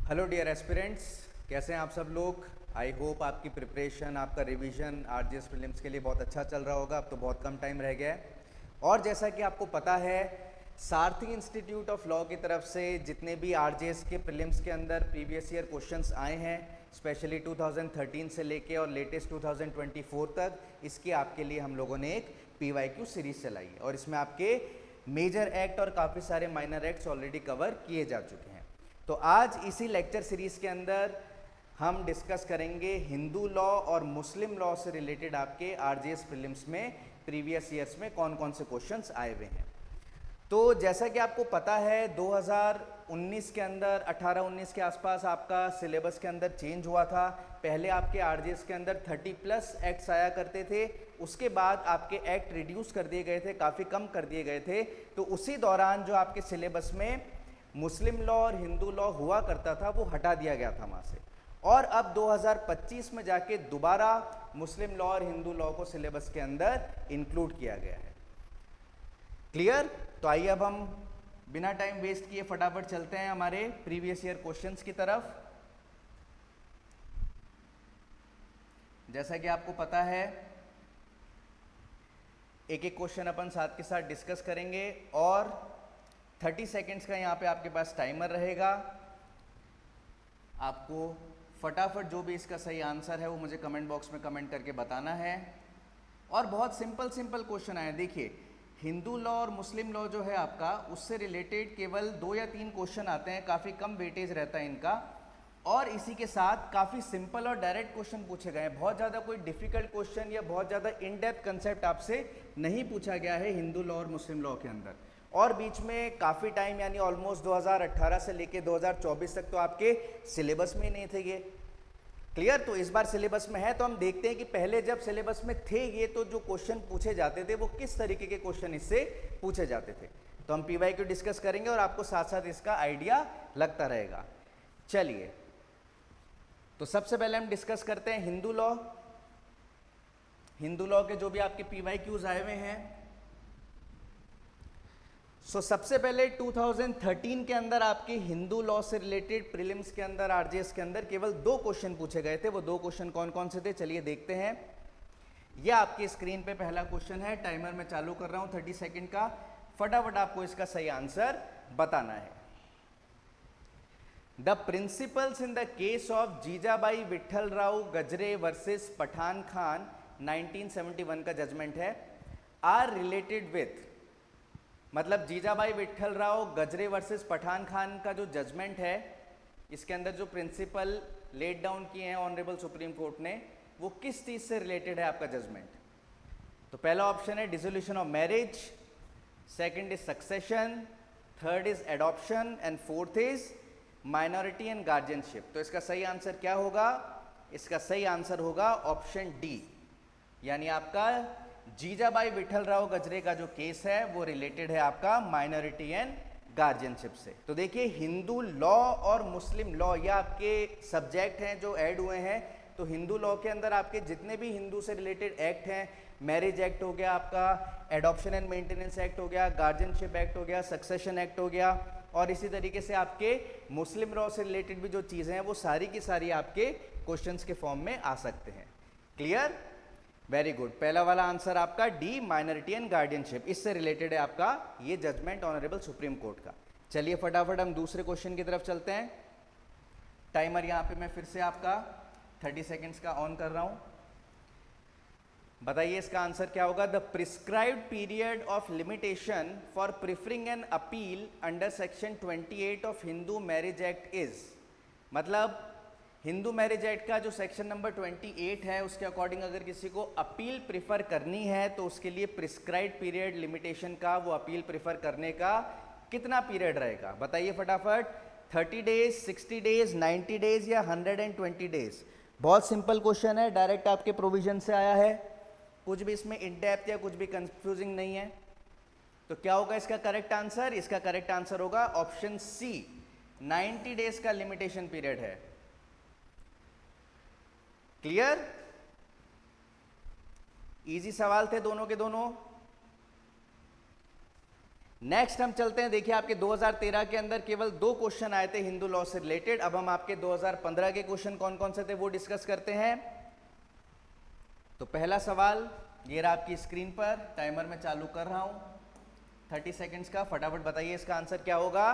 Hello dear aspirants, कैसे हैं आप सब लोग। आई होप आपकी प्रिपरेशन, आपका रिवीजन आरजीएस प्रीलिम्स के लिए बहुत अच्छा चल रहा होगा। अब तो बहुत कम टाइम रह गया है और जैसा कि आपको पता है, सारथी इंस्टीट्यूट ऑफ लॉ की तरफ से जितने भी आरजीएस के प्रीलिम्स के अंदर प्रीवियस ईयर क्वेश्चंस आए हैं, स्पेशली 2013 से लेके और लेटेस्ट 2024 तक, इसकी आपके लिए हम लोगों ने एक पीवाईक्यू सीरीज चलाई है और इसमें आपके मेजर एक्ट और काफ़ी सारे माइनर एक्ट्स ऑलरेडी कवर किए जा चुके हैं। तो आज इसी लेक्चर सीरीज के अंदर हम डिस्कस करेंगे हिंदू लॉ और मुस्लिम लॉ से रिलेटेड आपके आरजीएस प्रीलिम्स में प्रीवियस ईयर्स में कौन कौन से क्वेश्चंस आए हुए हैं। तो जैसा कि आपको पता है 2019 के अंदर 18-19 के आसपास आपका सिलेबस के अंदर चेंज हुआ था। पहले आपके आरजीएस के अंदर 30+ एक्ट्स आया करते थे, उसके बाद आपके एक्ट रिड्यूस कर दिए गए थे, काफ़ी कम कर दिए गए थे। तो उसी दौरान जो आपके सिलेबस में मुस्लिम लॉ और हिंदू लॉ हुआ करता था वो हटा दिया गया था वहाँ से, और अब 2025 में जाके दोबारा मुस्लिम लॉ और हिंदू लॉ को सिलेबस के अंदर इंक्लूड किया गया है। क्लियर? तो आइए अब हम बिना टाइम वेस्ट किए फटाफट चलते हैं हमारे प्रीवियस ईयर क्वेश्चंस की तरफ। जैसा कि आपको पता है, एक एक क्वेश्चन अपन साथ के साथ डिस्कस करेंगे और 30 सेकेंड्स का यहाँ पे आपके पास टाइमर रहेगा। आपको फटाफट जो भी इसका सही आंसर है वो मुझे कमेंट बॉक्स में कमेंट करके बताना है। और बहुत सिंपल क्वेश्चन आए। देखिए, हिंदू लॉ और मुस्लिम लॉ जो है आपका, उससे रिलेटेड केवल 2 या 3 क्वेश्चन आते हैं, काफ़ी कम वेटेज रहता है इनका, और इसी के साथ काफ़ी सिंपल और डायरेक्ट क्वेश्चन पूछे गए हैं। बहुत ज़्यादा कोई डिफिकल्ट क्वेश्चन या बहुत ज़्यादा इन डेप्थ कंसेप्ट आपसे नहीं पूछा गया है हिंदू लॉ और मुस्लिम लॉ के अंदर। और बीच में काफ़ी टाइम यानी ऑलमोस्ट 2018 से लेके 2024 तक तो आपके सिलेबस में ही नहीं थे ये। क्लियर? तो इस बार सिलेबस में है, तो हम देखते हैं कि पहले जब सिलेबस में थे ये, तो जो क्वेश्चन पूछे जाते थे वो किस तरीके के क्वेश्चन इससे पूछे जाते थे। तो हम पीवाईक्यू डिस्कस करेंगे और आपको साथ साथ इसका आइडिया लगता रहेगा। चलिए, तो सबसे पहले हम डिस्कस करते हैं हिंदू लॉ। हिंदू लॉ के जो भी आपके पीवाईक्यूज आए हुए हैं, सबसे पहले 2013 के अंदर आपके हिंदू लॉ से रिलेटेड प्रीलिम्स के अंदर आरजीएस के अंदर केवल 2 क्वेश्चन पूछे गए थे। वो 2 क्वेश्चन कौन कौन से थे, चलिए देखते हैं। यह आपकी स्क्रीन पे पहला क्वेश्चन है। टाइमर मैं चालू कर रहा हूं 30 सेकंड का। फटाफट आपको इसका सही आंसर बताना है। The principles in the case of Jijabai Vithalrao गजरे वर्सेस पठान खान 1971 का जजमेंट है, आर रिलेटेड विथ, मतलब जीजाबाई विठलराव गजरे वर्सेस पठान खान का जो जजमेंट है, इसके अंदर जो प्रिंसिपल लेट डाउन किए हैं ऑनरेबल सुप्रीम कोर्ट ने, वो किस चीज से रिलेटेड है आपका जजमेंट। तो पहला ऑप्शन है dissolution of marriage, second is succession, third is adoption and fourth is minority and guardianship. तो इसका सही आंसर क्या होगा? इसका सही आंसर होगा ऑप्शन डी, यानी आपका जीजाबाई विठलराव गजरे का जो केस है वो रिलेटेड है आपका माइनॉरिटी एंड गार्जियनशिप से। तो देखिए, हिंदू लॉ और मुस्लिम लॉ ये आपके सब्जेक्ट हैं जो ऐड हुए हैं। तो हिंदू लॉ के अंदर आपके जितने भी हिंदू से रिलेटेड एक्ट हैं, मैरिज एक्ट हो गया आपका, एडॉप्शन एंड मेंटेनेंस एक्ट हो गया, गार्जियनशिप एक्ट हो गया, सक्सेशन एक्ट हो गया, और इसी तरीके से आपके मुस्लिम लॉ से रिलेटेड भी जो चीज़ें हैं वो सारी की सारी आपके क्वेश्चंस के फॉर्म में आ सकते हैं। क्लियर? Very good. पहला वाला आंसर आपका डी, माइनॉरिटी एंड गार्डियनशिप, इससे रिलेटेड है आपका ये जजमेंट ऑनरेबल सुप्रीम कोर्ट का। चलिए फटाफट हम दूसरे क्वेश्चन की तरफ चलते हैं। टाइमर यहाँ पे मैं फिर से आपका 30 सेकेंड्स का ऑन कर रहा हूँ। बताइए इसका आंसर क्या होगा। The prescribed period of limitation for preferring an appeal under section 28 of Hindu marriage act is, मतलब हिंदू मैरिज एक्ट का जो सेक्शन नंबर 28 है उसके अकॉर्डिंग अगर किसी को अपील प्रिफर करनी है तो उसके लिए प्रिस्क्राइब्ड पीरियड लिमिटेशन का, वो अपील प्रिफर करने का कितना पीरियड रहेगा, बताइए फटाफट। 30 डेज, 60 डेज, 90 डेज या 120 डेज। बहुत सिंपल क्वेश्चन है, डायरेक्ट आपके प्रोविजन से आया है, कुछ भी इसमें इन डेप्थ या कुछ भी कंफ्यूजिंग नहीं है। तो क्या होगा इसका करेक्ट आंसर? इसका करेक्ट आंसर होगा ऑप्शन सी, 90 डेज का लिमिटेशन पीरियड है। क्लियर? इजी सवाल थे दोनों के दोनों। नेक्स्ट हम चलते हैं, देखिए आपके 2013 के अंदर केवल 2 क्वेश्चन आए थे हिंदू लॉ से रिलेटेड। अब हम आपके 2015 के क्वेश्चन कौन कौन से थे वो डिस्कस करते हैं। तो पहला सवाल ये रहा आपकी स्क्रीन पर, टाइमर में चालू कर रहा हूं 30 सेकेंड्स का, फटाफट बताइए इसका आंसर क्या होगा।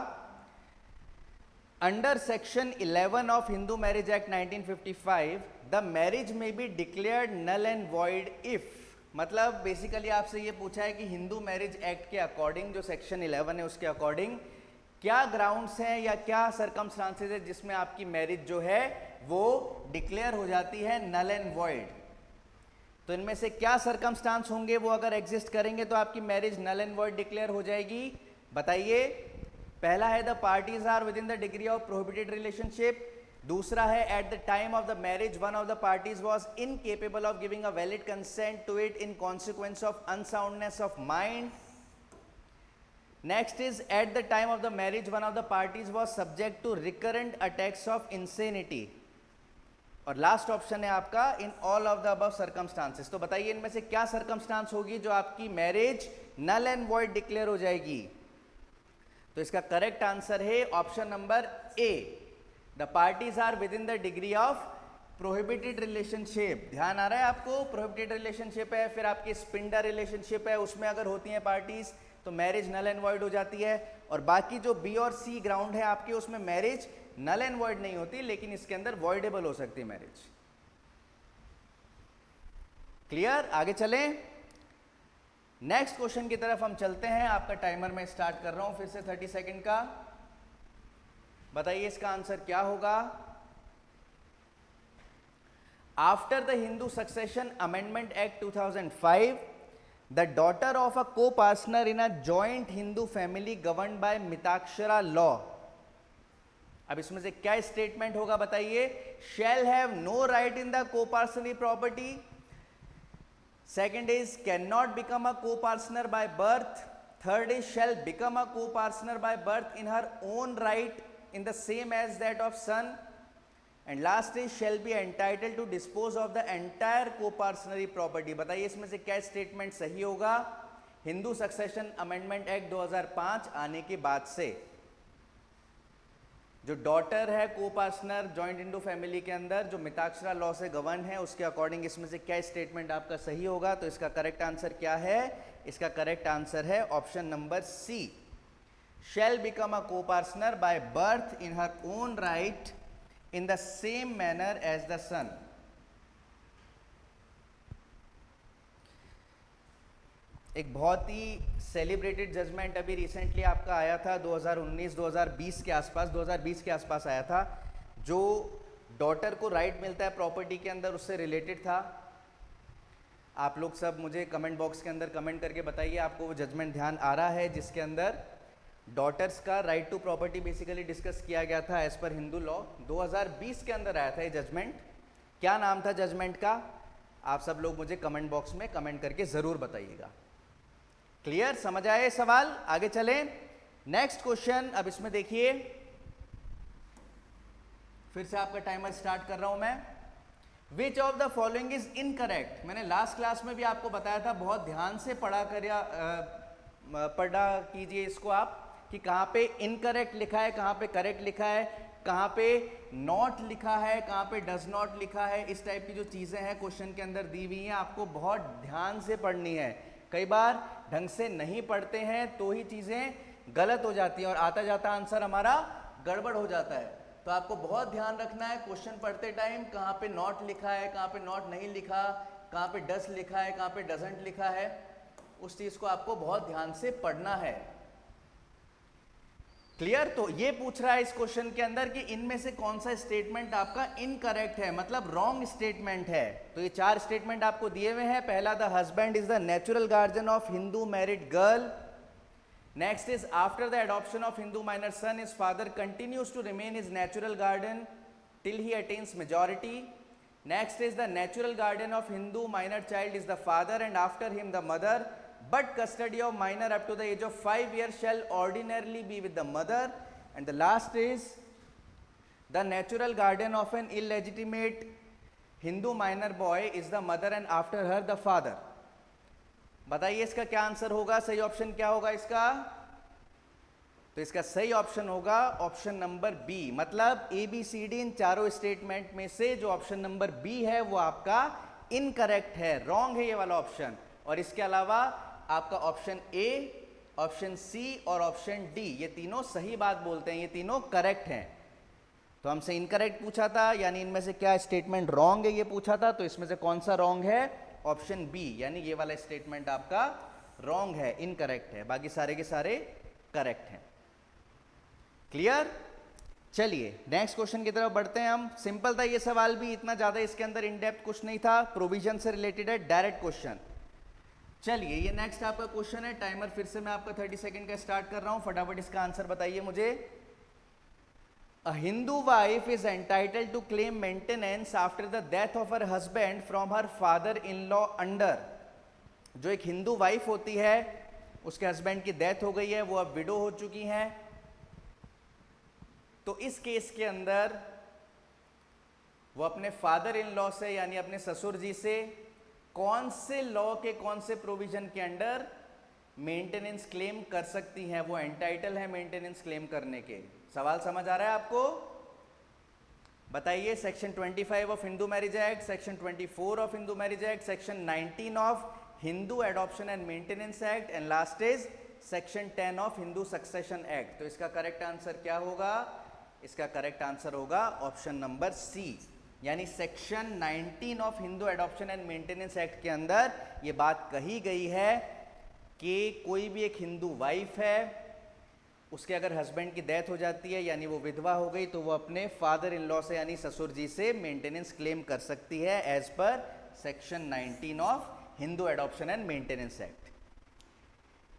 Under section 11 of Hindu marriage act 1955 the marriage में be declared null and void if, मतलब बेसिकली आपसे ये पूछा है कि हिंदू मैरिज एक्ट के अकॉर्डिंग, जो सेक्शन 11 है उसके अकॉर्डिंग क्या ग्राउंड्स हैं या क्या सरकमस्टांसेस है जिसमें आपकी मैरिज जो है वो डिक्लेयर हो जाती है नल एंड वॉइड। तो इनमें से क्या सरकमस्टांस होंगे वो अगर एग्जिस्ट करेंगे तो आपकी marriage null and void declare हो जाएगी, बताइए। पहला है the parties are within the degree of prohibited relationship. दूसरा है at the time of the marriage one of the parties was incapable of giving a valid consent to it in consequence of unsoundness of mind. Next is at the time of the marriage one of the parties was subject to recurrent attacks of insanity. और last option है आपका in all of the above circumstances. तो बताइए इनमें से क्या circumstance होगी जो आपकी marriage null and void declare हो जाएगी। तो इसका करेक्ट आंसर है option number A, the parties are within the degree of prohibited relationship. ध्यान आ रहा है आपको, प्रोहिबिटेड रिलेशनशिप है, फिर आपकी स्पिंडर रिलेशनशिप है, उसमें अगर होती हैं पार्टीज तो मैरिज नल एंड वॉइड हो जाती है। और बाकी जो बी और सी ग्राउंड है आपके उसमें मैरिज नल एंड वॉइड नहीं होती, लेकिन इसके अंदर वॉइडेबल हो सकती है मैरिज। क्लियर, आगे चलें। नेक्स्ट क्वेश्चन की तरफ हम चलते हैं। आपका टाइमर मैं स्टार्ट कर रहा हूं फिर से 30 सेकंड का, बताइए इसका आंसर क्या होगा। After the Hindu succession amendment act 2005 the daughter of a coparcener in a joint Hindu family governed by Mitakshara law. अब इसमें से क्या स्टेटमेंट होगा बताइए। Shall have no right in the coparcenary property. Second is can not become a coparcener by birth. Third is shall become a coparcener by birth in her own right in the same as that of son. And last is shall be entitled to dispose of the entire coparcenary property. बताइए इसमें से क्या statement सही होगा Hindu succession amendment act 2005 आने के बाद से। जो डॉटर है को पार्टनर जॉइंट हिंदू फैमिली के अंदर जो मिताक्षरा लॉ से गवर्न है उसके अकॉर्डिंग इसमें से क्या स्टेटमेंट आपका सही होगा। तो इसका करेक्ट आंसर क्या है, इसका करेक्ट आंसर है option number C, shall become a coparcener by birth in her own right in the same manner as the son. एक बहुत ही सेलिब्रेटेड जजमेंट अभी रिसेंटली आपका आया था 2019-2020 के आसपास, 2020 के आसपास आया था, जो डॉटर को राइट मिलता है प्रॉपर्टी के अंदर उससे रिलेटेड था। आप लोग सब मुझे कमेंट बॉक्स के अंदर कमेंट करके बताइए आपको वो जजमेंट ध्यान आ रहा है जिसके अंदर डॉटर्स का right to property basically discuss किया गया था एज पर हिंदू लॉ। 2020 के अंदर आया था ये जजमेंट। क्या नाम था जजमेंट का, आप सब लोग मुझे कमेंट बॉक्स में कमेंट करके जरूर बताइएगा। क्लियर, समझ आए सवाल, आगे चलें। नेक्स्ट क्वेश्चन, अब इसमें देखिए फिर से आपका टाइमर स्टार्ट कर रहा हूं मैं। विच of the following is incorrect. मैंने लास्ट क्लास में भी आपको बताया था, बहुत ध्यान से पढ़ा कीजिए इसको आप, कि कहां पे इनकरेक्ट लिखा है, कहां पे करेक्ट लिखा है, कहां पे नॉट लिखा है, कहां पे डज नॉट लिखा है। इस टाइप की जो चीजें हैं क्वेश्चन के अंदर दी हुई हैं, आपको बहुत ध्यान से पढ़नी है। कई बार ढंग से नहीं पढ़ते हैं तो ही चीजें गलत हो जाती हैं और आता जाता आंसर हमारा गड़बड़ हो जाता है। तो आपको बहुत ध्यान रखना है क्वेश्चन पढ़ते टाइम, कहां पे नॉट लिखा है, कहां पे नॉट नहीं लिखा, कहां पे डस लिखा है, कहां पे डजंट लिखा है, उस चीज को आपको बहुत ध्यान से पढ़ना है। क्लियर। तो ये पूछ रहा है इस क्वेश्चन के अंदर कि इनमें से कौन सा स्टेटमेंट आपका इनकरेक्ट है, मतलब रॉन्ग स्टेटमेंट है। तो ये 4 स्टेटमेंट आपको दिए हुए हैं। पहला, the husband is the natural guardian of Hindu married girl. Next is after the adoption of Hindu minor son his father continues to remain his natural guardian till he attains majority. Next is the natural guardian of Hindu minor child is the father and after him the mother, but custody of minor up to the age of 5 years shall ordinarily be with the mother. And the last is the natural guardian of an illegitimate Hindu minor boy is the mother and after her the father. बताइए इसका क्या answer होगा, सही option क्या होगा इसका। तो इसका सही ऑप्शन होगा ऑप्शन नंबर बी। मतलब ए बी सी डी इन चारों स्टेटमेंट में से जो ऑप्शन नंबर बी है वो आपका इनकरेक्ट है, रॉन्ग है ये वाला ऑप्शन। और इसके अलावा आपका ऑप्शन ए, ऑप्शन सी और ऑप्शन डी ये तीनों सही बात बोलते हैं, ये तीनों करेक्ट हैं। तो हमसे इनकरेक्ट पूछा था, यानी इनमें से क्या स्टेटमेंट रॉन्ग है ये पूछा था, तो इसमें से कौन सा रॉन्ग है? ऑप्शन बी, यानी ये वाला स्टेटमेंट आपका रॉन्ग है, इनकरेक्ट है, बाकी सारे के सारे करेक्ट हैं। क्लियर? चलिए नेक्स्ट क्वेश्चन की तरफ बढ़ते हैं हम। सिंपल था ये सवाल भी, इतना ज्यादा इसके अंदर इन डेप्थ कुछ नहीं था, प्रोविजन से रिलेटेड है, डायरेक्ट क्वेश्चन। चलिए ये नेक्स्ट आपका क्वेश्चन है। टाइमर फिर से मैं आपका 30 सेकंड का स्टार्ट कर रहा हूं, फटाफट इसका आंसर बताइए मुझे। A Hindu wife is entitled to claim maintenance after the death of her husband from her father-in-law under। जो एक हिंदू वाइफ होती है, उसके हस्बैंड की डेथ हो गई है, वो अब विडो हो चुकी हैं, तो इस केस के अंदर वो अपने फादर इन लॉ से यानी अपने ससुर जी से कौन से लॉ के कौन से प्रोविजन के अंडर मेंटेनेंस क्लेम कर सकती हैं, वो एंटाइटल है मेंटेनेंस क्लेम करने के। सवाल समझ आ रहा है आपको? बताइए। Section 25 of Hindu marriage act, section 24 of Hindu marriage act, section 19 of Hindu adoption and maintenance act and last is section 10 of Hindu succession act. तो इसका करेक्ट आंसर क्या होगा? इसका करेक्ट आंसर होगा ऑप्शन नंबर सी, यानी section 19 of Hindu adoption and maintenance act के अंदर ये बात कही गई है कि कोई भी एक हिंदू वाइफ है, उसके अगर हस्बैंड की डेथ हो जाती है यानी वो विधवा हो गई, तो वो अपने फादर इन लॉ से यानी ससुर जी से मेंटेनेंस क्लेम कर सकती है as per section 19 of Hindu adoption and maintenance act.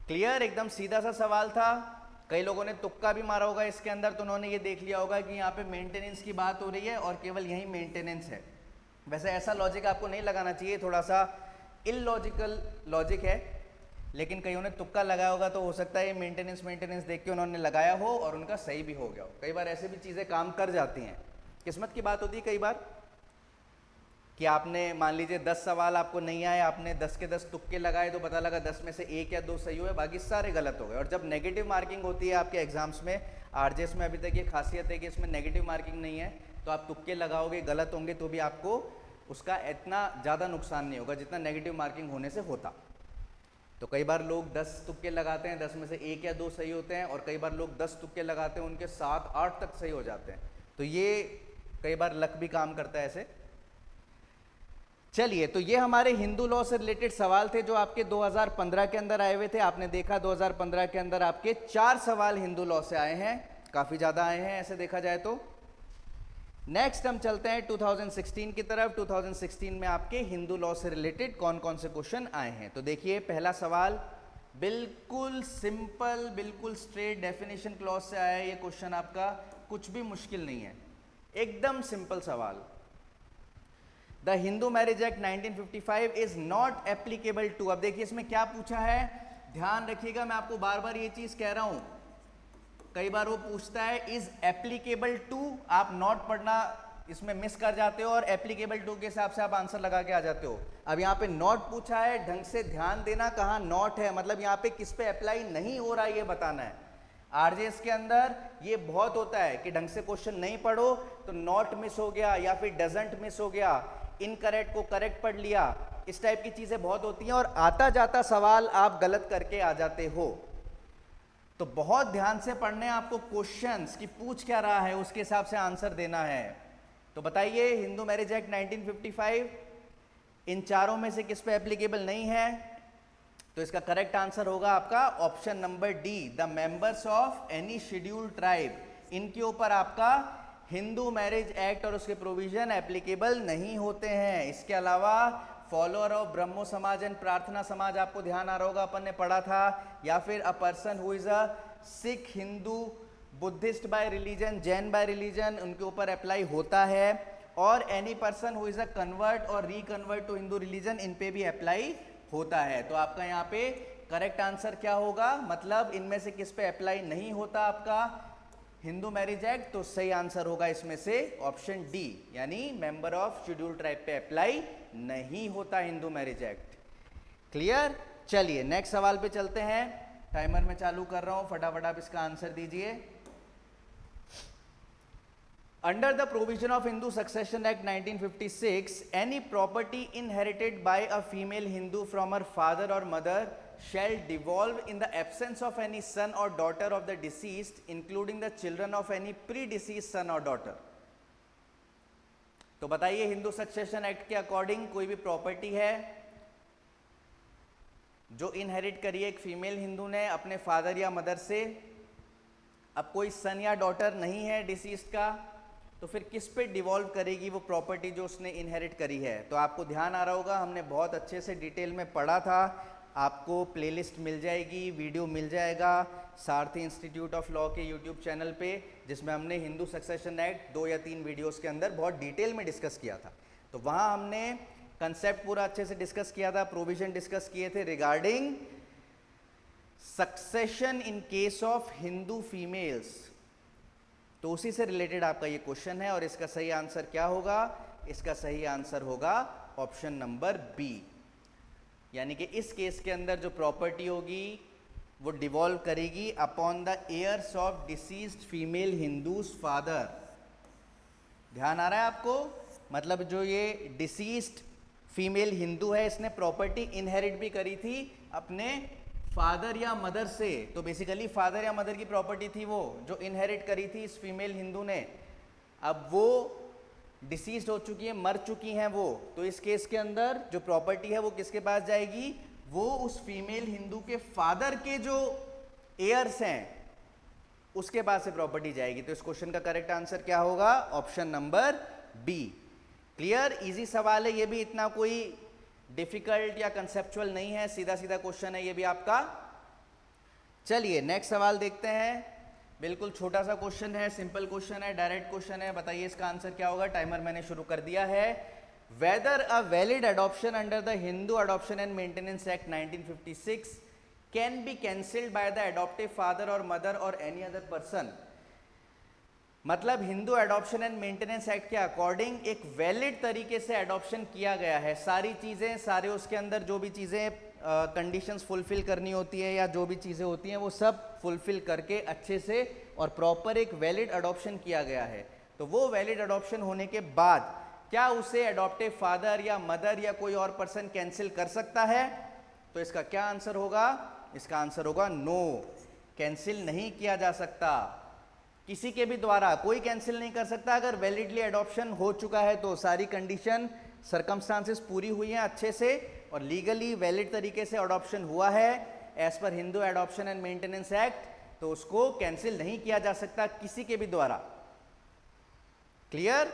Clear? एकदम सीधा सा सवाल था। कई लोगों ने तुक्का भी मारा होगा इसके अंदर, तो उन्होंने ये देख लिया होगा कि यहाँ पे मेंटेनेंस की बात हो रही है और केवल यही मेंटेनेंस है। वैसे ऐसा लॉजिक आपको नहीं लगाना चाहिए, थोड़ा सा इलॉजिकल लॉजिक है, लेकिन कईयों ने तुक्का लगाया होगा, तो हो सकता है मेंटेनेंस देख के उन्होंने लगाया हो और उनका सही भी हो गया हो। कई बार ऐसे भी चीज़ें काम कर जाती हैं, किस्मत की बात होती है कई बार कि आपने मान लीजिए 10 सवाल आपको नहीं आए, आपने 10 के 10 तुक्के लगाए, तो पता लगा 10 में से 1 या 2 सही हुए, बाकी सारे गलत हो गए। और जब नेगेटिव मार्किंग होती है आपके एग्जाम्स में, आरजेएस में अभी तक ये खासियत है कि इसमें नेगेटिव मार्किंग नहीं है, तो आप तुक्के लगाओगे, गलत होंगे तो भी आपको उसका इतना ज़्यादा नुकसान नहीं होगा जितना नेगेटिव मार्किंग होने से होता। तो कई बार लोग 10 तुक्के लगाते हैं, 10 में से 1 या 2 सही होते हैं, और कई बार लोग 10 तुक्के लगाते हैं, उनके 7-8 तक सही हो जाते हैं। तो ये कई बार लक भी काम करता है ऐसे। चलिए, तो ये हमारे हिंदू लॉ से रिलेटेड सवाल थे जो आपके 2015 के अंदर आए हुए थे। आपने देखा 2015 के अंदर आपके 4 सवाल हिंदू लॉ से आए हैं, काफी ज्यादा आए हैं ऐसे देखा जाए तो। नेक्स्ट हम चलते हैं 2016 की तरफ। 2016 में आपके हिंदू लॉ से रिलेटेड कौन कौन से क्वेश्चन आए हैं, तो देखिए पहला सवाल बिल्कुल सिंपल, बिल्कुल स्ट्रेट डेफिनेशन क्लॉज से आया है ये क्वेश्चन आपका, कुछ भी मुश्किल नहीं है, एकदम सिंपल सवाल। The Hindu marriage act 1955 is not applicable to. अब देखिए इसमें क्या पूछा है, ध्यान रखिएगा, मैं आपको बार बार ये चीज कह रहा हूं, कई बार वो पूछता है इज एप्लीकेबल टू, आप नॉट पढ़ना इसमें मिस कर जाते हो और एप्लीकेबल टू के हिसाब से आप आंसर लगा के आ जाते हो। अब यहाँ पे नॉट पूछा है, ढंग से ध्यान देना, कहाँ नॉट है, मतलब यहाँ पे किस पे अप्लाई नहीं हो रहा है ये बताना है। आरजेएस के अंदर ये बहुत होता है कि ढंग से क्वेश्चन नहीं पढ़ो तो नॉट मिस हो गया या फिर डजंट मिस हो गया, इनकरेक्ट को करेक्ट पढ़ लिया, इस टाइप की चीजें बहुत होती हैं और आता जाता सवाल आप गलत करके आ जाते हो। तो बहुत ध्यान से पढ़ने आपको क्वेश्चंस कि पूछ क्या रहा है, उसके हिसाब से आंसर देना है। तो बताइए हिंदू मैरिज एक्ट 1955 इन चारों में से किस पे एप्लीकेबल नहीं है, तो इसका करेक्ट आंसर होगा आपका option number D, the members of any scheduled tribe. इनके ऊपर आपका हिंदू मैरिज एक्ट और उसके प्रोविजन एप्लीकेबल नहीं होते हैं। इसके अलावा फॉलोअर ऑफ ब्रह्मो समाज एंड प्रार्थना समाज, आपको ध्यान आ रहा होगा अपन ने पढ़ा था, या फिर a person who is a Sikh, Hindu, Buddhist bye religion, Jain bye religion, उनके ऊपर अप्लाई होता है। और any person who is a convert और रिकन्वर्ट टू हिंदू रिलीजन, इन पे भी अप्लाई होता है। तो आपका यहाँ पे करेक्ट आंसर क्या होगा, मतलब इनमें से किस पे अप्लाई नहीं होता आपका हिंदू मैरिज एक्ट, तो सही आंसर होगा इसमें से ऑप्शन डी, यानी मेंबर ऑफ शेड्यूल ट्राइब पे अप्लाई नहीं होता हिंदू मैरिज एक्ट। क्लियर? चलिए नेक्स्ट सवाल पे चलते हैं। टाइमर में चालू कर रहा हूं, फटाफट आप इसका आंसर दीजिए। Under the provision of Hindu succession act 1956, any property inherited by a female Hindu from her father और mother shall devolve in the absence of any son or daughter of the deceased, including the children of any predeceased son or daughter। तो बताइए, Hindu succession act के according कोई भी property है जो inherit करी है एक फीमेल हिंदू ने अपने फादर या मदर से, अब कोई सन या डॉटर नहीं है डिसीज्ड का, तो फिर किस पे डिवॉल्व करेगी वो प्रॉपर्टी जो उसने इनहेरिट करी है। तो आपको ध्यान आ रहा होगा, हमने बहुत अच्छे से डिटेल में पढ़ा था, आपको प्लेलिस्ट मिल जाएगी, वीडियो मिल जाएगा सारथी इंस्टीट्यूट ऑफ लॉ के यूट्यूब चैनल पे, जिसमें हमने हिंदू सक्सेशन एक्ट 2 या 3 वीडियोस के अंदर बहुत डिटेल में डिस्कस किया था। तो वहाँ हमने कंसेप्ट पूरा अच्छे से डिस्कस किया था, प्रोविजन डिस्कस किए थे regarding succession in case of Hindu females. तो उसी से रिलेटेड आपका ये क्वेश्चन है और इसका सही आंसर क्या होगा? इसका सही आंसर होगा ऑप्शन नंबर बी, यानी कि इस केस के अंदर जो प्रॉपर्टी होगी वो डिवॉल्व करेगी upon the heirs of deceased female Hindu's father. ध्यान आ रहा है आपको? मतलब जो ये डिसीज्ड फीमेल हिंदू है, इसने प्रॉपर्टी इनहेरिट भी करी थी अपने फादर या मदर से, तो बेसिकली फादर या मदर की प्रॉपर्टी थी वो जो इनहेरिट करी थी इस फीमेल हिंदू ने। अब वो डिसीज्ड हो चुकी है, मर चुकी हैं वो, तो इस केस के अंदर जो प्रॉपर्टी है वो किसके पास जाएगी? वो उस फीमेल हिंदू के फादर के जो एयर्स हैं उसके पास से प्रॉपर्टी जाएगी। तो इस क्वेश्चन का करेक्ट आंसर क्या होगा? Option number B. Clear? Easy सवाल है ये भी, इतना कोई डिफिकल्ट या कंसेप्चुअल नहीं है, सीधा सीधा क्वेश्चन है ये भी आपका। चलिए नेक्स्ट सवाल देखते हैं। बिल्कुल छोटा सा क्वेश्चन है, सिंपल क्वेश्चन है, डायरेक्ट क्वेश्चन है। बताइए इसका आंसर क्या होगा? टाइमर मैंने शुरू कर दिया है। Weather a valid adoption under the Hindu adoption and maintenance act 1956 can be cancelled by the adoptive father और मदर और एनी अदर पर्सन। मतलब Hindu adoption and maintenance act के अकॉर्डिंग एक वैलिड तरीके से अडॉप्शन किया गया है, सारी चीजें, सारे उसके अंदर जो भी चीजें कंडीशंस फुलफिल करनी होती है या जो भी चीज़ें होती हैं वो सब फुलफिल करके अच्छे से और प्रॉपर एक वैलिड अडॉप्शन किया गया है। तो वो वैलिड अडॉप्शन होने के बाद क्या उसे अडॉप्टिव फादर या मदर या कोई और पर्सन कैंसिल कर सकता है? तो इसका क्या आंसर होगा? इसका आंसर होगा नो, कैंसिल नहीं किया जा सकता। किसी के भी द्वारा कोई कैंसिल नहीं कर सकता। अगर वैलिडली अडॉप्शन हो चुका है तो सारी कंडीशन सर्कमस्टांसेस पूरी हुई हैं अच्छे से और लीगली वैलिड तरीके से अडॉप्शन हुआ है as per Hindu adoption and maintenance act, तो उसको कैंसिल नहीं किया जा सकता किसी के भी द्वारा। क्लियर?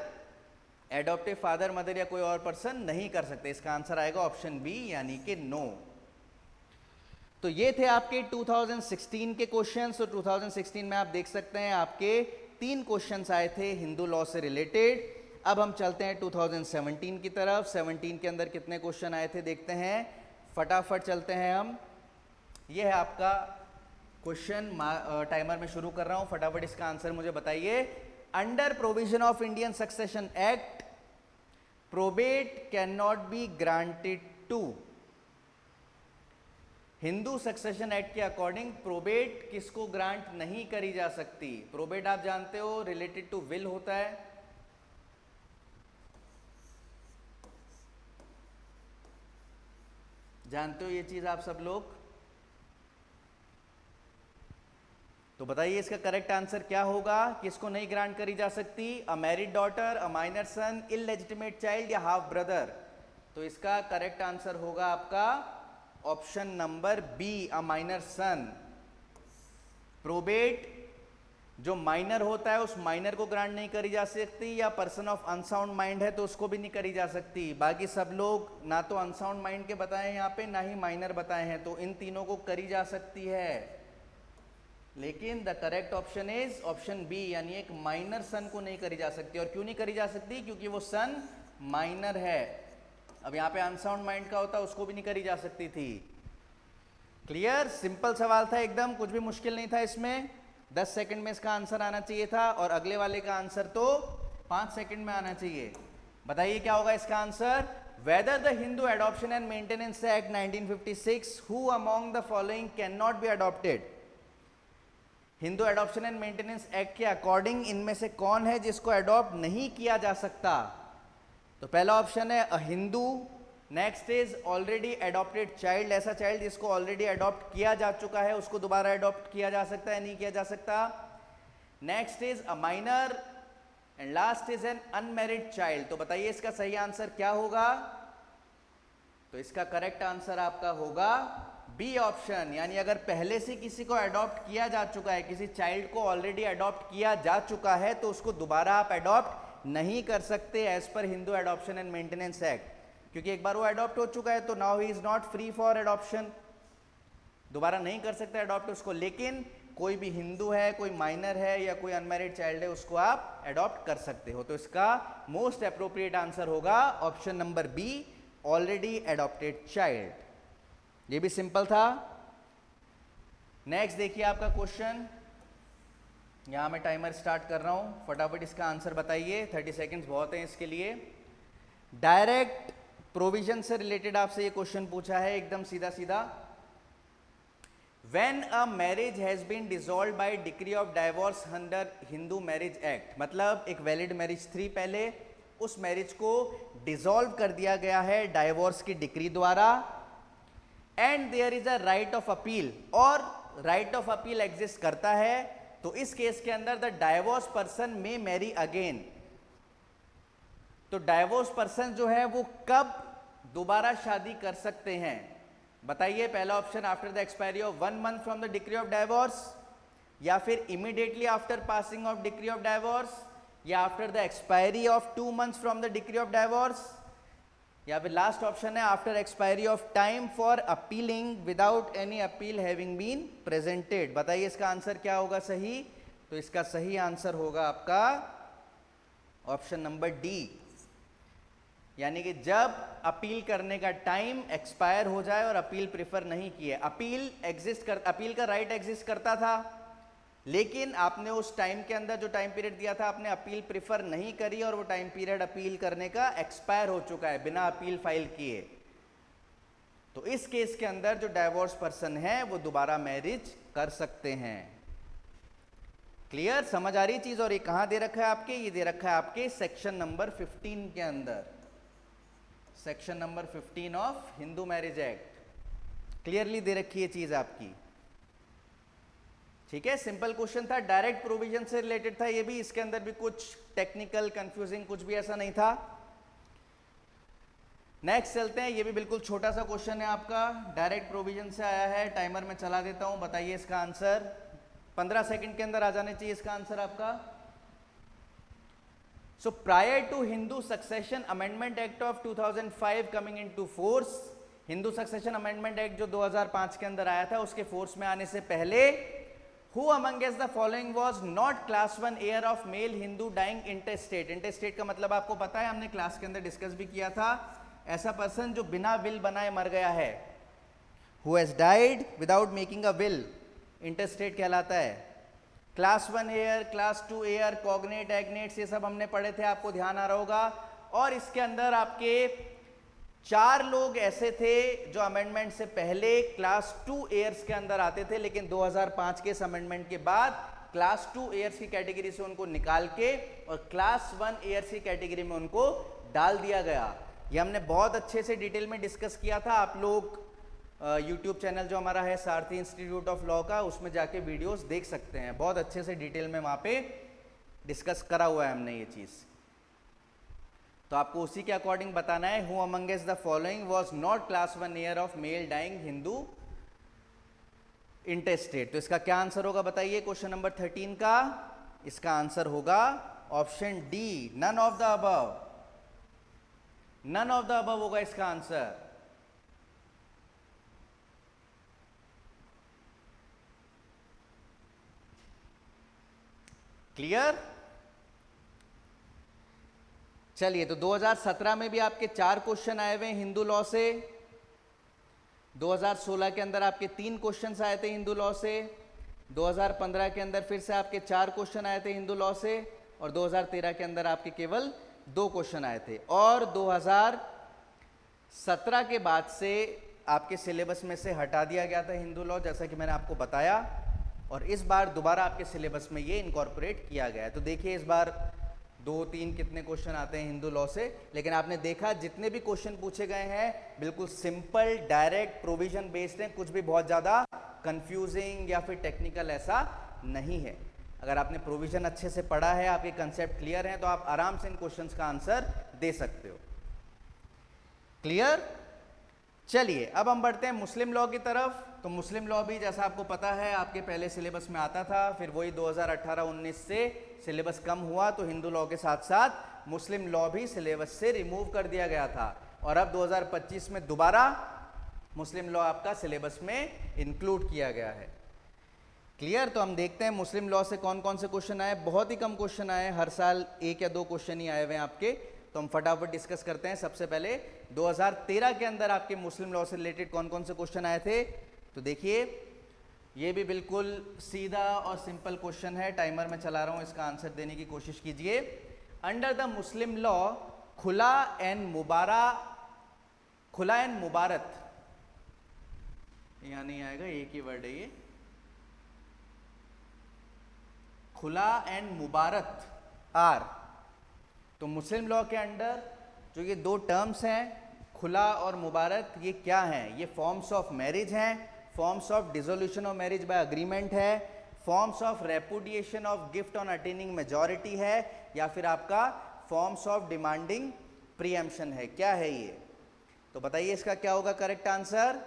एडॉप्टिव फादर, मदर या कोई और पर्सन नहीं कर सकते। इसका आंसर आएगा ऑप्शन बी, यानी कि नो। तो ये थे आपके 2016 के क्वेश्चंस। तो 2016 में आप देख सकते हैं आपके 3 क्वेश्चंस आए थे हिंदू लॉ से रिलेटेड। अब हम चलते हैं 2017 की तरफ। 17 के अंदर कितने क्वेश्चन आए थे देखते हैं, फटाफट चलते हैं हम। ये है आपका क्वेश्चन, टाइमर में शुरू कर रहा हूं, फटाफट इसका आंसर मुझे बताइए। Under provision of Indian succession act probate can not be granted to. Hindu succession act के अकॉर्डिंग प्रोबेट किसको ग्रांट नहीं करी जा सकती? प्रोबेट आप जानते हो रिलेटेड टू विल होता है। जानते हो ये चीज आप सब लोग? तो बताइए इसका करेक्ट आंसर क्या होगा? किसको नहीं ग्रांट करी जा सकती? A married daughter, a minor son, illegitimate child या हाफ ब्रदर। तो इसका करेक्ट आंसर होगा आपका option number B, a minor son. Probate जो माइनर होता है उस माइनर को ग्रांट नहीं करी जा सकती, या पर्सन ऑफ अनसाउंड माइंड है तो उसको भी नहीं करी जा सकती। बाकी सब लोग ना तो अनसाउंड माइंड के बताए हैं यहाँ पे, ना ही माइनर बताए हैं, तो इन तीनों को करी जा सकती है। लेकिन the correct option is option B, यानी एक माइनर सन को नहीं करी जा सकती। और क्यों नहीं करी जा सकती? क्योंकि वो सन माइनर है। अब यहाँ पे अनसाउंड माइंड का होता उसको भी नहीं करी जा सकती थी। क्लियर? सिंपल सवाल था एकदम, कुछ भी मुश्किल नहीं था इसमें। 10 सेकंड में इसका आंसर आना चाहिए था और अगले वाले का आंसर तो 5 सेकंड में आना चाहिए। बताइए क्या होगा इसका answer? whether the Hindu Adoption and Maintenance Act 1956, who among the following cannot be adopted? Hindu adoption and maintenance act के अकॉर्डिंग इनमें से कौन है जिसको अडॉप्ट नहीं किया जा सकता? तो पहला ऑप्शन है a Hindu, next is already adopted child, ऐसा चाइल्ड जिसको ऑलरेडी अडॉप्ट किया जा चुका है उसको दोबारा अडॉप्ट किया जा सकता है, नहीं किया जा सकता। Next is a minor and last is an unmarried child. तो बताइए इसका सही आंसर क्या होगा? तो इसका करेक्ट आंसर आपका होगा बी ऑप्शन, यानी अगर पहले से किसी को अडॉप्ट किया जा चुका है, किसी चाइल्ड को ऑलरेडी अडॉप्ट किया जा चुका है, तो उसको दोबारा आप अडॉप्ट नहीं कर सकते as per Hindu adoption and maintenance act, क्योंकि एक बार वो अडॉप्ट हो चुका है तो now he is not free for adoption, दोबारा नहीं कर सकते अडॉप्ट उसको। लेकिन कोई भी हिंदू है, कोई माइनर है या कोई अनमैरिड चाइल्ड है, उसको आप अडॉप्ट कर सकते हो। तो इसका मोस्ट अप्रोप्रिएट आंसर होगा option number B, already adopted child. ये भी सिंपल था। नेक्स्ट देखिए आपका क्वेश्चन, यहां मैं टाइमर स्टार्ट कर रहा हूं, फटाफट इसका आंसर बताइए, 30 सेकेंड्स बहुत हैं इसके लिए। डायरेक्ट प्रोविजन से रिलेटेड आपसे ये क्वेश्चन पूछा है, एकदम सीधा सीधा। When a marriage has been dissolved by decree of divorce under Hindu Marriage Act, मतलब एक वैलिड मैरिज थी पहले, उस मैरिज को डिसॉल्व कर दिया गया है डाइवोर्स की डिक्री द्वारा, and there is a right of appeal, और राइट ऑफ अपील एग्जिस्ट करता है, तो इस केस के अंदर the divorce person may marry again. तो डाइवोर्स पर्सन जो है वो कब दोबारा शादी कर सकते हैं? बताइए। पहला option after the expiry of 1 month from the decree of divorce, या फिर immediately after passing of decree of divorce, या after the expiry of 2 months from the decree of divorce, या फिर लास्ट ऑप्शन है after expiry of time for appealing without any appeal having been presented. बताइए इसका answer क्या होगा सही? तो इसका सही आंसर होगा आपका ऑप्शन नंबर डी, यानी कि जब अपील करने का टाइम एक्सपायर हो जाए और अपील प्रेफर नहीं किए। अपील का राइट एग्जिस्ट करता था, लेकिन आपने उस टाइम के अंदर जो टाइम पीरियड दिया था आपने अपील प्रेफर नहीं करी, और वो टाइम पीरियड अपील करने का एक्सपायर हो चुका है बिना अपील फाइल किए। तो इस केस के अंदर जो डाइवोर्स पर्सन है वो दोबारा मैरिज कर सकते हैं। क्लियर? समझ आ रही चीज? और ये कहां दे रखा है आपके? ये दे रखा है आपके सेक्शन नंबर 15 के अंदर, section number 15 of Hindu marriage act, clearly दे रखी है चीज आपकी। ठीक है, सिंपल क्वेश्चन था, डायरेक्ट प्रोविजन से रिलेटेड था ये भी, इसके अंदर भी कुछ टेक्निकल कंफ्यूजिंग कुछ भी ऐसा नहीं था। नेक्स्ट चलते हैं, ये भी बिल्कुल छोटा सा क्वेश्चन है आपका, डायरेक्ट प्रोविजन से आया है, टाइमर में चला देता हूं, बताइए इसका आंसर। 15 सेकंड के अंदर आ जाने चाहिए इसका आंसर आपका। So prior to Hindu Succession Amendment Act of 2005 coming into force, Hindu succession amendment act जो 2005 के अंदर आया था, उसके फोर्स में आने से पहले Who among us the following was not class 1 heir of male Hindu dying intestate? इंटेस्टेट का मतलब आपको पता है, हमने क्लास के अंदर डिस्कस भी किया था, ऐसा पर्सन जो बिना विल बनाए मर गया है, who has died without making a will, intestate कहलाता है। Class 1 heir, class 2 heir, cognate, agnates, ये सब हमने पढ़े थे, आपको ध्यान आ रहा होगा। और इसके अंदर आपके 4 लोग ऐसे थे जो अमेंडमेंट से पहले क्लास 2 एयर्स के अंदर आते थे, लेकिन 2005 के इस अमेंडमेंट के बाद क्लास 2 एयर्स की कैटेगरी से उनको निकाल के और क्लास 1 एयर्स की कैटेगरी में उनको डाल दिया गया। ये हमने बहुत अच्छे से डिटेल में डिस्कस किया था। आप लोग यूट्यूब चैनल जो हमारा है सारथी इंस्टीट्यूट ऑफ लॉ का, उसमें जाके वीडियोस देख सकते हैं, बहुत अच्छे से डिटेल में वहां पे डिस्कस करा हुआ है हमने ये चीज। तो आपको उसी के अकॉर्डिंग बताना है, who amongst the following was not class 1 heir of male dying Hindu intestate. तो इसका क्या आंसर होगा बताइए क्वेश्चन नंबर 13 का? इसका आंसर होगा option D, none of the above. None of the above होगा इसका आंसर। क्लियर? चलिए, तो 2017 में भी आपके 4 क्वेश्चन आए हुए हिंदू लॉ से, 2016 के अंदर आपके 3 क्वेश्चंस आए थे हिंदू लॉ से, 2015 के अंदर फिर से आपके 4 क्वेश्चन आए थे हिंदू लॉ से, और 2013 के अंदर आपके केवल 2 क्वेश्चन आए थे। और 17 के बाद से आपके सिलेबस में से हटा दिया गया था हिंदू लॉ, जैसा कि मैंने आपको बताया, और इस बार दोबारा आपके सिलेबस में ये इनकॉर्पोरेट किया गया है। तो देखिए इस बार 2-3 कितने क्वेश्चन आते हैं हिंदू लॉ से, लेकिन आपने देखा जितने भी क्वेश्चन पूछे गए हैं बिल्कुल सिंपल, डायरेक्ट, प्रोविजन बेस्ड हैं, कुछ भी बहुत ज़्यादा कंफ्यूजिंग या फिर टेक्निकल ऐसा नहीं है। अगर आपने प्रोविजन अच्छे से पढ़ा है, आपके कंसेप्ट क्लियर हैं, तो आप आराम से इन क्वेश्चंस का आंसर दे सकते हो। क्लियर? चलिए अब हम बढ़ते हैं मुस्लिम लॉ की तरफ। तो मुस्लिम लॉ भी जैसा आपको पता है आपके पहले सिलेबस में आता था, फिर वही 2018-19 से सिलेबस कम हुआ तो हिंदू लॉ के साथ साथ मुस्लिम लॉ भी सिलेबस से रिमूव कर दिया गया था, और अब 2025 में दोबारा मुस्लिम लॉ आपका सिलेबस में इंक्लूड किया गया है। क्लियर? तो हम देखते हैं मुस्लिम लॉ से कौन कौन से क्वेश्चन आए। बहुत ही कम क्वेश्चन आए, हर साल 1 या 2 क्वेश्चन ही आए हुए हैं आपके, तो हम फटाफट डिस्कस करते हैं। सबसे पहले 2013 के अंदर आपके मुस्लिम लॉ से रिलेटेड कौन कौन से क्वेश्चन आए थे, तो देखिए ये भी बिल्कुल सीधा और सिंपल क्वेश्चन है। टाइमर में चला रहा हूं, इसका आंसर देने की कोशिश कीजिए। अंडर द मुस्लिम लॉ खुला एंड मुबारत, यहां नहीं आएगा, एक ही वर्ड है ये, खुला एंड मुबारत आर। तो मुस्लिम लॉ के अंडर जो ये 2 टर्म्स हैं, खुला और मुबारत, ये क्या हैं? ये फॉर्म्स ऑफ मैरिज हैं, forms of dissolution of marriage by agreement है, forms of repudiation of gift on attaining majority है, या फिर आपका फॉर्म्स ऑफ डिमांडिंग प्रीएम्पशन है। क्या है ये? तो बताइए इसका क्या होगा करेक्ट आंसर?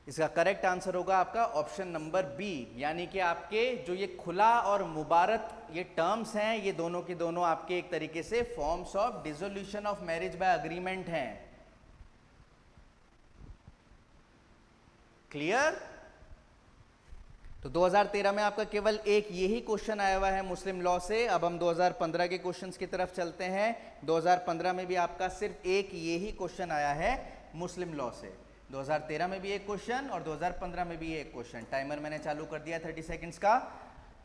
इसका करेक्ट आंसर होगा आपका ऑप्शन नंबर बी, यानी कि आपके जो ये खुला और मुबारत ये टर्म्स हैं, ये दोनों के दोनों आपके एक तरीके से forms of dissolution of marriage by agreement हैं। क्लियर? तो 2013 में आपका केवल एक यही क्वेश्चन आया हुआ है मुस्लिम लॉ से। अब हम 2015 के क्वेश्चंस की तरफ चलते हैं। 2015 में भी आपका सिर्फ एक यही क्वेश्चन आया है मुस्लिम लॉ से। 2013 में भी एक क्वेश्चन और 2015 में भी एक क्वेश्चन। टाइमर मैंने चालू कर दिया 30 सेकंड्स का।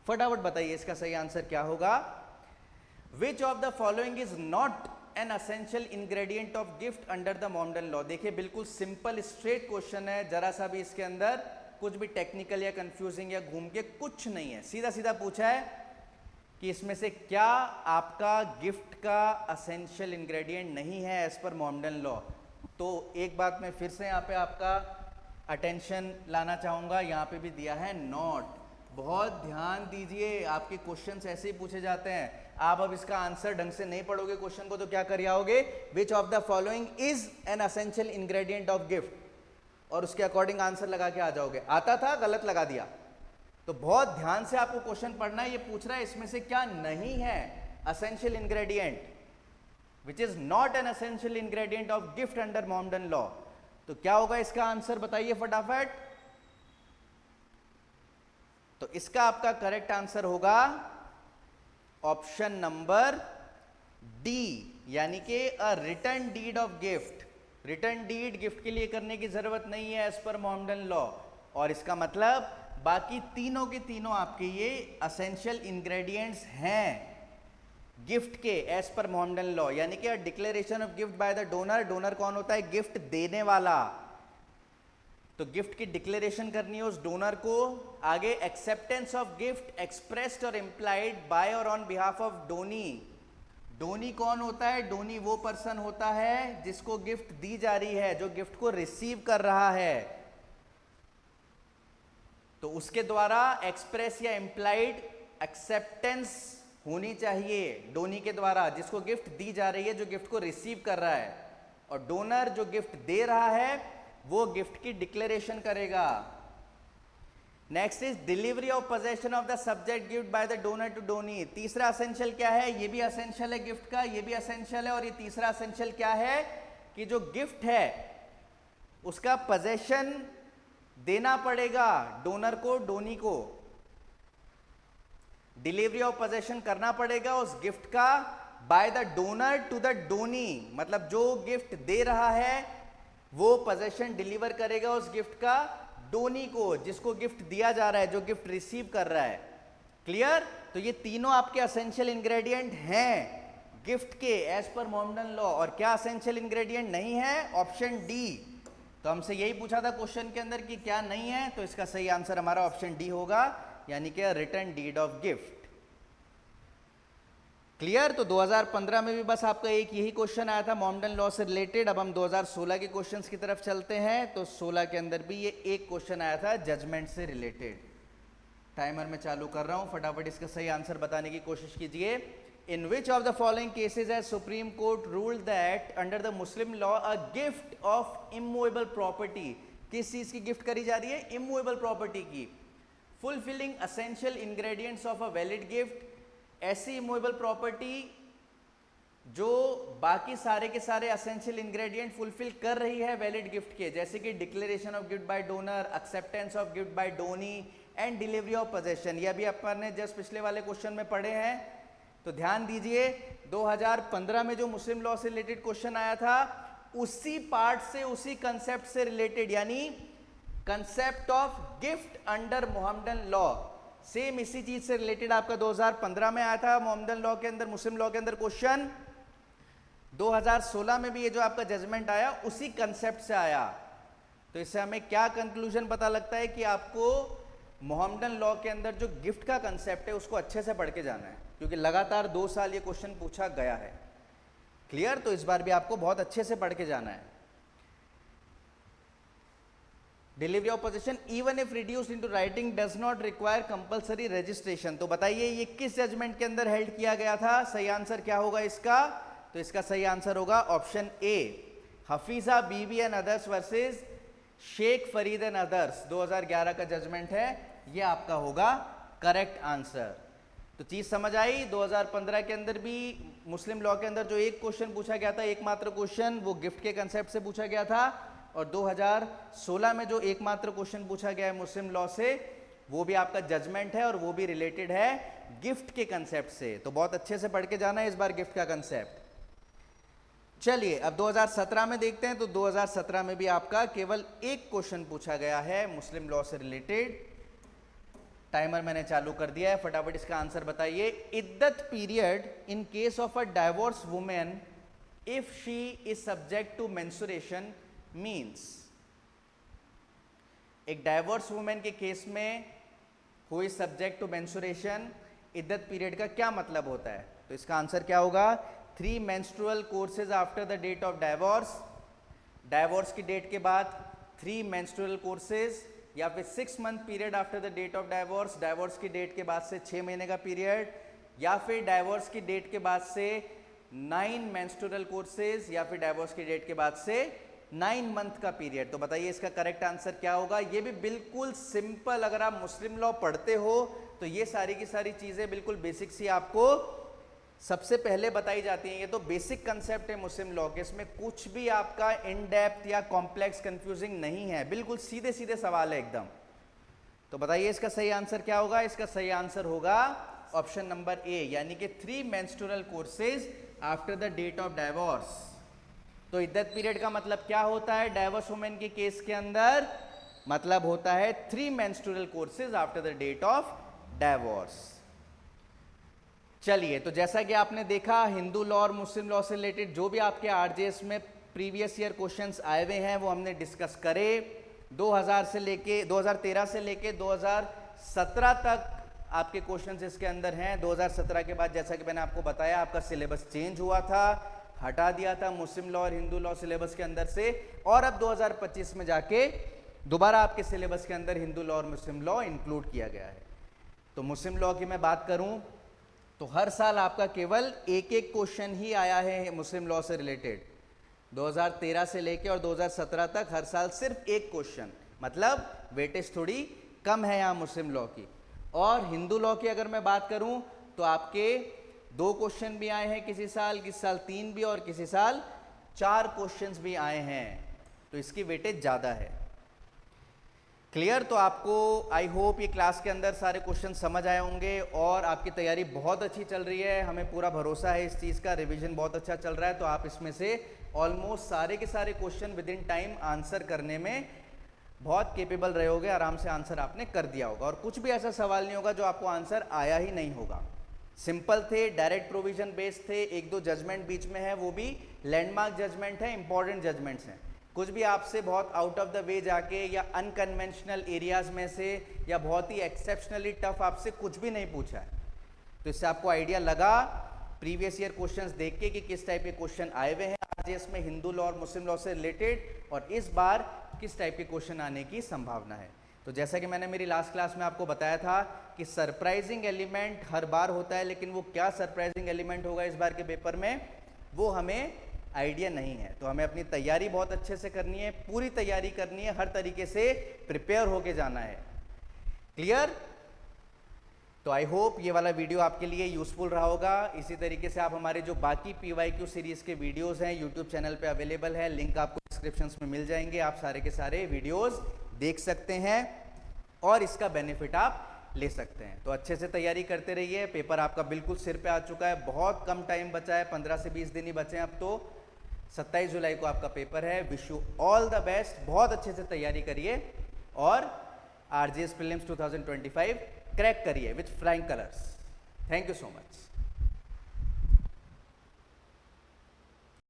फटाफट बताइए इसका सही आंसर क्या होगा। विच of the following is not an essential ingredient of gift under the Mohammedan law. देखिए बिल्कुल सिंपल स्ट्रेट क्वेश्चन है, जरा सा भी इसके अंदर कुछ भी टेक्निकल या कंफ्यूजिंग या घूम के कुछ नहीं है। सीधा सीधा पूछा है कि इसमें से क्या आपका गिफ्ट का असेंशियल इंग्रेडिएंट नहीं है एज पर मॉमडन लॉ। तो एक बात मैं फिर से यहाँ पे आपका अटेंशन लाना चाहूंगा, यहाँ पे भी दिया है नॉट। बहुत ध्यान दीजिए, आपके क्वेश्चंस ऐसे ही पूछे जाते हैं। आप अब इसका आंसर ढंग से नहीं पढ़ोगे क्वेश्चन को तो क्या कर आओगे, विच of the following is an essential ingredient of gift, और उसके अकॉर्डिंग आंसर लगा के आ जाओगे। आता था, गलत लगा दिया। तो बहुत ध्यान से आपको क्वेश्चन पढ़ना है। ये पूछ रहा है इसमें से क्या नहीं है essential ingredient, which is not an essential ingredient of gift under Mohammedan law. तो क्या होगा इसका आंसर, बताइए फटाफट। तो इसका आपका करेक्ट आंसर होगा ऑप्शन नंबर डी, यानी कि a return deed of gift. Return deed gift के लिए करने की जरूरत नहीं है एज पर मॉमडन लॉ, और इसका मतलब बाकी तीनों के तीनों आपके ये असेंशियल इंग्रेडिएंट्स हैं गिफ्ट के एज पर मॉमडन लॉ। यानी कि declaration of gift by the donor. Donor कौन होता है, गिफ्ट देने वाला। तो गिफ्ट की डिक्लेरेशन करनी है उस डोनर को। आगे एक्सेप्टेंस ऑफ गिफ्ट एक्सप्रेस्ड और इंप्लाइड बाय और on behalf of donee. Donee कौन होता है, डोनी वो पर्सन होता है जिसको गिफ्ट दी जा रही है, जो गिफ्ट को रिसीव कर रहा है। तो उसके द्वारा एक्सप्रेस या इंप्लाइड एक्सेप्टेंस होनी चाहिए डोनी के द्वारा, जिसको गिफ्ट दी जा रही है, जो गिफ्ट को रिसीव कर रहा है। और डोनर जो गिफ्ट दे रहा है वो गिफ्ट की डिक्लेरेशन करेगा। Next is delivery of possession of the subject gift by the donor to donee. तीसरा असेंशियल क्या है, ये भी असेंशियल है गिफ्ट का, ये भी असेंशियल है। और ये तीसरा असेंशियल क्या है कि जो गिफ्ट है उसका पोजेशन देना पड़ेगा डोनर को, डोनी को। डिलीवरी ऑफ पोजेशन करना पड़ेगा उस गिफ्ट का by the donor to the donee, मतलब जो गिफ्ट दे रहा है वो पोजेशन डिलीवर करेगा उस गिफ्ट का डोनी को, जिसको गिफ्ट दिया जा रहा है, जो गिफ्ट रिसीव कर रहा है। क्लियर? तो ये तीनों आपके असेंशियल इंग्रेडिएंट हैं गिफ्ट के एज पर मोहम्मडन लॉ, और क्या असेंशियल इंग्रेडिएंट नहीं है? Option D. तो हमसे यही पूछा था क्वेश्चन के अंदर कि क्या नहीं है, तो इसका सही आंसर हमारा ऑप्शन डी होगा, यानी कि written deed of gift. Clear? तो 2015 में भी बस आपका एक यही क्वेश्चन आया था मोहम्मडन लॉ से रिलेटेड। अब हम 2016 के क्वेश्चंस की तरफ चलते हैं। तो 16 के अंदर भी ये एक क्वेश्चन आया था जजमेंट से रिलेटेड। टाइमर में चालू कर रहा हूं, फटाफट इसका सही आंसर बताने की कोशिश कीजिए। In which of the following cases has supreme court ruled that under the Muslim law a gift of immovable property, किस चीज की गिफ्ट करी जा रही है? इमूवेबल प्रॉपर्टी की। Fulfilling essential ingredients of a valid gift, ऐसी इमूवेबल प्रॉपर्टी जो बाकी सारे के सारे असेंशियल इंग्रेडिएंट फुलफिल कर रही है वैलिड गिफ्ट के, जैसे कि declaration of gift by donor, acceptance of gift by donee and delivery of possession. ये अभी अपन ने जस्ट पिछले वाले क्वेश्चन में पढ़े हैं। तो ध्यान दीजिए, 2015 में जो मुस्लिम लॉ से रिलेटेड क्वेश्चन आया था, उसी पार्ट से, उसी कंसेप्ट से रिलेटेड, यानी concept of gift under Mohammedan law, same इसी चीज से रिलेटेड आपका 2015 में आया था मोहम्मदन लॉ के अंदर, मुस्लिम लॉ के अंदर क्वेश्चन। 2016 में भी ये जो आपका जजमेंट आया उसी कंसेप्ट से आया। तो इससे हमें क्या कंक्लूजन पता लगता है कि आपको मोहम्मदन लॉ के अंदर जो गिफ्ट का कंसेप्ट है उसको अच्छे से पढ़ के जाना है, क्योंकि लगातार 2 साल ये क्वेश्चन पूछा गया है। क्लियर? तो इस बार भी आपको बहुत अच्छे से पढ़ के जाना है। Delivery of possession even if reduced into writing does not require compulsory registration. तो बताइए ये किस जजमेंट के अंदर हेल्ड किया गया था? सही आंसर क्या होगा इसका? तो इसका सही आंसर होगा option A, Hafiza Bibi and others versus Sheikh Farid and others, 2011 का जजमेंट है, ये आपका होगा करेक्ट आंसर। तो चीज समझ आई? 2015 के अंदर भी मुस्लिम लॉ के अंदर जो एक क्वेश्चन पूछा गया था, एकमात्र क्वेश्चन, वो गिफ्ट के कंसेप्ट से पूछा गया था, और 2016 में जो एकमात्र क्वेश्चन पूछा गया है मुस्लिम लॉ से, वो भी आपका जजमेंट है और वो भी रिलेटेड है गिफ्ट के कंसेप्ट से। तो बहुत अच्छे से पढ़ के जाना है इस बार गिफ्ट का कंसेप्ट। चलिए अब 2017 में देखते हैं। तो 2017 में भी आपका केवल एक क्वेश्चन पूछा गया है मुस्लिम लॉ से रिलेटेड। टाइमर मैंने चालू कर दिया है, फटाफट इसका आंसर बताइए। Iddat period in case of a divorce women if she is subject to menstruation means. एक डाइवोर्स वुमेन के केस में who is subject to menstruation, इद्दत पीरियड का क्या मतलब होता है? तो इसका आंसर क्या होगा? 3 menstrual courses after the date of divorce, divorce की डेट के बाद 3 मेंस्ट्रुअल कोर्सेज, या फिर 6 month period after the date of divorce, divorce की डेट के बाद से 6 महीने का पीरियड, या फिर डाइवोर्स की डेट के बाद से 9 मेंस्ट्रुअल कोर्सेज, या फिर डाइवोर्स की डेट के बाद से 9 मंथ का पीरियड। तो बताइए इसका करेक्ट आंसर क्या होगा? ये भी बिल्कुल सिंपल, अगर आप मुस्लिम लॉ पढ़ते हो तो ये सारी की सारी चीजें बिल्कुल बेसिक सी आपको सबसे पहले बताई जाती हैं। ये तो बेसिक कंसेप्ट है मुस्लिम लॉ के, इसमें कुछ भी आपका इन डेप्थ या कॉम्प्लेक्स कंफ्यूजिंग नहीं है, बिल्कुल सीधे सीधे सवाल है एकदम। तो बताइए इसका सही आंसर क्या होगा? इसका सही आंसर होगा ऑप्शन नंबर ए, यानी कि 3 menstrual courses after the date of divorce. तो इद्दत पीरियड का मतलब क्या होता है डाइवोर्स वुमेन के केस के अंदर? मतलब होता है 3 menstrual courses after the date of divorce. चलिए, तो जैसा कि आपने देखा हिंदू लॉ और मुस्लिम लॉ से रिलेटेड जो भी आपके आरजेएस में प्रीवियस ईयर क्वेश्चंस आए हुए हैं वो हमने डिस्कस करे। 2013 से लेके 2017 तक आपके क्वेश्चंस इसके अंदर हैं। 2017 के बाद जैसा कि मैंने आपको बताया आपका सिलेबस चेंज हुआ था, हटा दिया था मुस्लिम लॉ और हिंदू लॉ सिलेबस के अंदर से, और अब 2025 में जाके दोबारा आपके सिलेबस के अंदर हिंदू लॉ और मुस्लिम लॉ इंक्लूड किया गया है। तो मुस्लिम लॉ की मैं बात करूं तो हर साल आपका केवल एक एक क्वेश्चन ही आया है मुस्लिम लॉ से रिलेटेड। 2013 से लेके और 2017 तक हर साल सिर्फ एक क्वेश्चन, मतलब वेटेज थोड़ी कम है यहाँ मुस्लिम लॉ की। और हिंदू लॉ की अगर मैं बात करूं तो आपके 2 क्वेश्चन भी आए हैं किसी साल 3 भी, और किसी साल 4 क्वेश्चंस भी आए हैं, तो इसकी वेटेज ज़्यादा है। क्लियर? तो आपको आई होप ये क्लास के अंदर सारे क्वेश्चन समझ आए होंगे और आपकी तैयारी बहुत अच्छी चल रही है। हमें पूरा भरोसा है इस चीज़ का, रिवीजन बहुत अच्छा चल रहा है। तो आप इसमें से ऑलमोस्ट सारे के सारे question with in time answer करने में बहुत केपेबल रहे होगे, आराम से आंसर आपने कर दिया होगा, और कुछ भी ऐसा सवाल नहीं होगा जो आपको आंसर आया ही नहीं होगा। सिंपल थे, डायरेक्ट प्रोविजन बेस्ड थे, एक दो जजमेंट बीच में है, वो भी लैंडमार्क जजमेंट है, इंपॉर्टेंट जजमेंट्स हैं। कुछ भी आपसे बहुत आउट ऑफ द वे जाके या अनकन्वेंशनल एरियाज में से या बहुत ही एक्सेप्शनली टफ आपसे कुछ भी नहीं पूछा है। तो इससे आपको आइडिया लगा प्रीवियस ईयर क्वेश्चंस देख के कि किस टाइप के क्वेश्चन आए हुए हैं आरजीएस में हिंदू लॉ और मुस्लिम लॉ से रिलेटेड, और इस बार किस टाइप के क्वेश्चन आने की संभावना है। तो जैसा कि मैंने मेरी लास्ट क्लास में आपको बताया था कि सरप्राइजिंग एलिमेंट हर बार होता है, लेकिन वो क्या सरप्राइजिंग एलिमेंट होगा इस बार के पेपर में वो हमें आइडिया नहीं है। तो हमें अपनी तैयारी बहुत अच्छे से करनी है, पूरी तैयारी करनी है, हर तरीके से प्रिपेयर होके जाना है। क्लियर? तो आई होप ये वाला वीडियो आपके लिए यूजफुल रहा होगा। इसी तरीके से आप हमारे जो बाकी PYQ सीरीज के वीडियोस हैं यूट्यूब चैनल पे अवेलेबल है, लिंक आपको डिस्क्रिप्शंस में मिल जाएंगे, आप सारे के सारे वीडियोस देख सकते हैं और इसका बेनिफिट आप ले सकते हैं। तो अच्छे से तैयारी करते रहिए, पेपर आपका बिल्कुल सिर पे आ चुका है, बहुत कम टाइम बचा है, 15 से 20 दिन ही बचे हैं अब तो। 27 जुलाई को आपका पेपर है। Wish you all the best, बहुत अच्छे से तैयारी करिए और आरजीएस प्रीलिम्स 2025 क्रैक करिए with flying colours. Thank you so much.